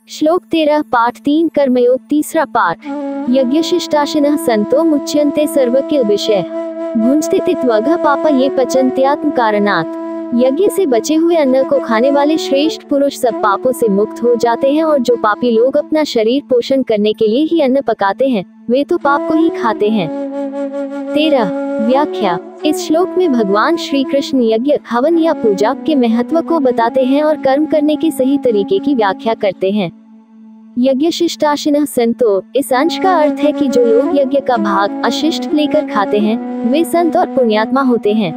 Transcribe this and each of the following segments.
श्लोक 13 पाठ 3 कर्मयोग तीसरा पाठ। यज्ञशिष्टाशिनः संतो मुच्यन्ते सर्वकिल विषय भुंजते त्वघ पापा ये पचन्त्यात्म कारणात्। यज्ञ से बचे हुए अन्न को खाने वाले श्रेष्ठ पुरुष सब पापों से मुक्त हो जाते हैं, और जो पापी लोग अपना शरीर पोषण करने के लिए ही अन्न पकाते हैं वे तो पाप को ही खाते हैं। 13 व्याख्या। इस श्लोक में भगवान श्री कृष्ण यज्ञ, हवन या पूजा के महत्व को बताते हैं और कर्म करने के सही तरीके की व्याख्या करते हैं। यज्ञशिष्टाशिनः संतो, इस अंश का अर्थ है कि जो लोग यज्ञ का भाग अशिष्ट लेकर खाते हैं वे संत और पुण्यात्मा होते हैं।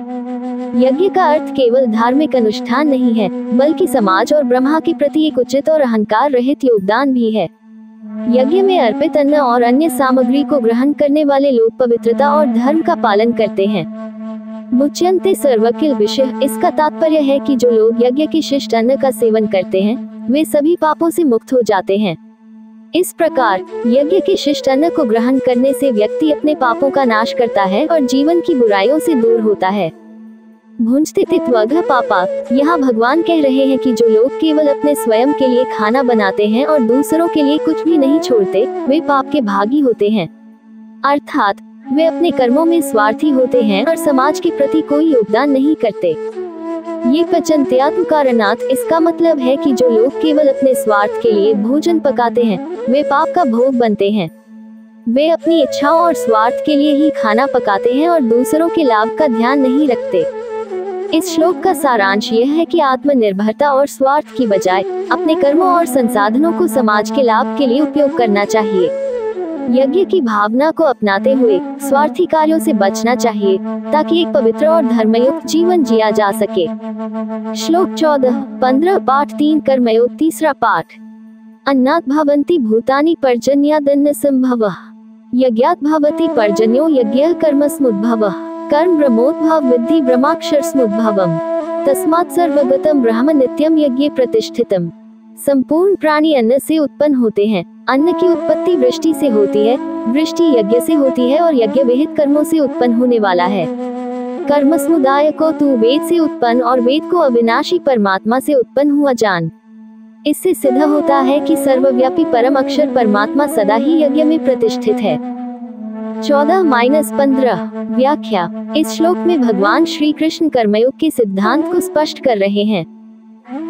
यज्ञ का अर्थ केवल धार्मिक अनुष्ठान नहीं है, बल्कि समाज और ब्रह्मा के प्रति एक उचित और अहंकार रहित योगदान भी है। यज्ञ में अर्पित अन्न और अन्य सामग्री को ग्रहण करने वाले लोग पवित्रता और धर्म का पालन करते हैं। मुच्यन्ते सर्वकिल विषय, इसका तात्पर्य है कि जो लोग यज्ञ के शिष्ट अन्न का सेवन करते हैं वे सभी पापों से मुक्त हो जाते हैं। इस प्रकार यज्ञ के शिष्ट अन्न को ग्रहण करने से व्यक्ति अपने पापों का नाश करता है और जीवन की बुराइयों से दूर होता है। भुंजते त्वघ पापा, यहाँ भगवान कह रहे हैं कि जो लोग केवल अपने स्वयं के लिए खाना बनाते हैं और दूसरों के लिए कुछ भी नहीं छोड़ते वे पाप के भागी होते हैं। अर्थात वे अपने कर्मों में स्वार्थी होते हैं और समाज के प्रति कोई योगदान नहीं करते। ये पचन्त्यात्म कारणात्, इसका मतलब है कि जो लोग केवल अपने स्वार्थ के लिए भोजन पकाते हैं वे पाप का भोग बनते हैं। वे अपनी इच्छाओं और स्वार्थ के लिए ही खाना पकाते हैं और दूसरों के लाभ का ध्यान नहीं रखते। इस श्लोक का सारांश यह है कि आत्मनिर्भरता और स्वार्थ की बजाय अपने कर्मों और संसाधनों को समाज के लाभ के लिए उपयोग करना चाहिए। यज्ञ की भावना को अपनाते हुए स्वार्थी कार्यों से बचना चाहिए ताकि एक पवित्र और धर्मयुक्त जीवन जिया जा सके। श्लोक 14-15 पाठ 3 कर्मयोग तीसरा पाठ। अन्नात् भवन्ति भूतानि पर्जन्यादन्न संभवः यज्ञात् भवति पर्जन्यो यज्ञः कर्मसमुद्भवः कर्म ब्रह्मोद्भव विद्धि ब्रह्माक्षरसमुद्भवम् तस्मात् सर्वगतं ब्रह्म नित्यं यज्ञे प्रतिष्ठितम्। संपूर्ण प्राणी अन्न से उत्पन्न होते हैं। अन्न की उत्पत्ति वृष्टि से होती है, वृष्टि यज्ञ से होती है और यज्ञ विहित कर्मों से उत्पन्न होने वाला है। कर्म समुदाय को तू वेद से उत्पन्न और वेद को अविनाशी परमात्मा से उत्पन्न हुआ जान। इससे सिद्ध होता है कि सर्वव्यापी परम अक्षर परमात्मा सदा ही यज्ञ में प्रतिष्ठित है। 14-15 व्याख्या। इस श्लोक में भगवान श्री कृष्ण कर्मयोग के सिद्धांत को स्पष्ट कर रहे हैं।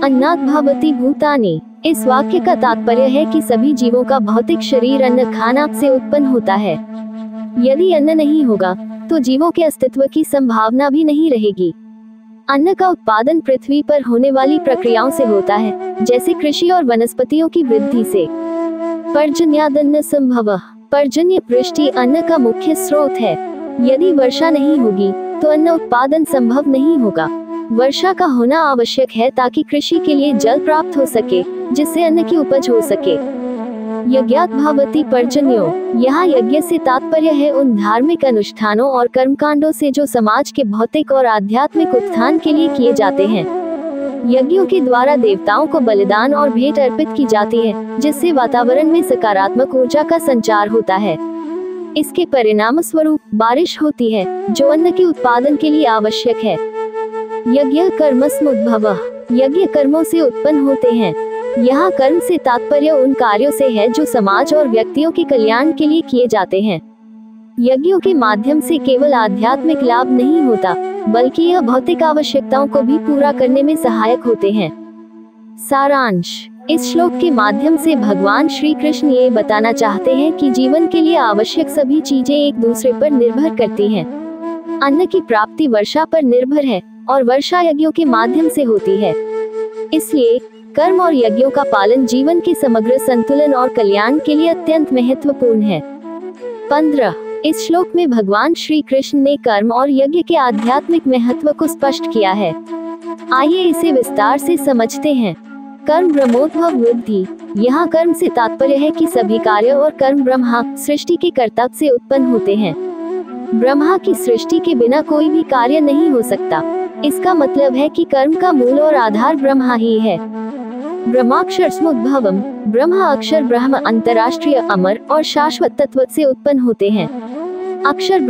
अन्नात् भवति भूतानि, इस वाक्य का तात्पर्य है कि सभी जीवों का भौतिक शरीर अन्न खाना से उत्पन्न होता है। यदि अन्न नहीं होगा तो जीवों के अस्तित्व की संभावना भी नहीं रहेगी। अन्न का उत्पादन पृथ्वी पर होने वाली प्रक्रियाओं से होता है, जैसे कृषि और वनस्पतियों की वृद्धि से। पर्जन्यादन्न संभवः, पर्जन्य वृष्टि अन्न का मुख्य स्रोत है। यदि वर्षा नहीं होगी तो अन्न उत्पादन संभव नहीं होगा। वर्षा का होना आवश्यक है ताकि कृषि के लिए जल प्राप्त हो सके, जिससे अन्न की उपज हो सके। यज्ञात् भवति पर्जन्यो, यहाँ यज्ञ से तात्पर्य है उन धार्मिक अनुष्ठानों और कर्मकांडों से जो समाज के भौतिक और आध्यात्मिक उत्थान के लिए किए जाते हैं। यज्ञों के द्वारा देवताओं को बलिदान और भेंट अर्पित की जाती है, जिससे वातावरण में सकारात्मक ऊर्जा का संचार होता है। इसके परिणाम स्वरूप बारिश होती है, जो अन्न के उत्पादन के लिए आवश्यक है। यज्ञ कर्मसमुद्भवः, यज्ञ कर्मों से उत्पन्न होते हैं। यहाँ कर्म से तात्पर्य उन कार्यों से है जो समाज और व्यक्तियों के कल्याण के लिए किए जाते हैं। यज्ञों के माध्यम से केवल आध्यात्मिक लाभ नहीं होता, बल्कि यह भौतिक आवश्यकताओं को भी पूरा करने में सहायक होते हैं। सारांश। इस श्लोक के माध्यम से भगवान श्री कृष्ण ये बताना चाहते हैं कि जीवन के लिए आवश्यक सभी चीजें एक दूसरे पर निर्भर करती हैं। अन्न की प्राप्ति वर्षा पर निर्भर है और वर्षा यज्ञों के माध्यम से होती है। इसलिए कर्म और यज्ञों का पालन जीवन के समग्र संतुलन और कल्याण के लिए अत्यंत महत्वपूर्ण है। 15 इस श्लोक में भगवान श्री कृष्ण ने कर्म और यज्ञ के आध्यात्मिक महत्व को स्पष्ट किया है। आइए इसे विस्तार से समझते हैं। कर्म ब्रह्मोद्भव विद्धि, यहाँ कर्म से तात्पर्य है कि सभी कार्य और कर्म ब्रह्मा सृष्टि के कर्ता से उत्पन्न होते हैं। ब्रह्मा की सृष्टि के बिना कोई भी कार्य नहीं हो सकता। इसका मतलब है कि कर्म का मूल और आधार ब्रह्मा ही है। ब्रह्माक्षरसमुद्भवम्, ब्रह्मा अक्षर ब्रह्म अंतरराष्ट्रीय अमर और शाश्वत तत्व से उत्पन्न होते हैं। अक्षर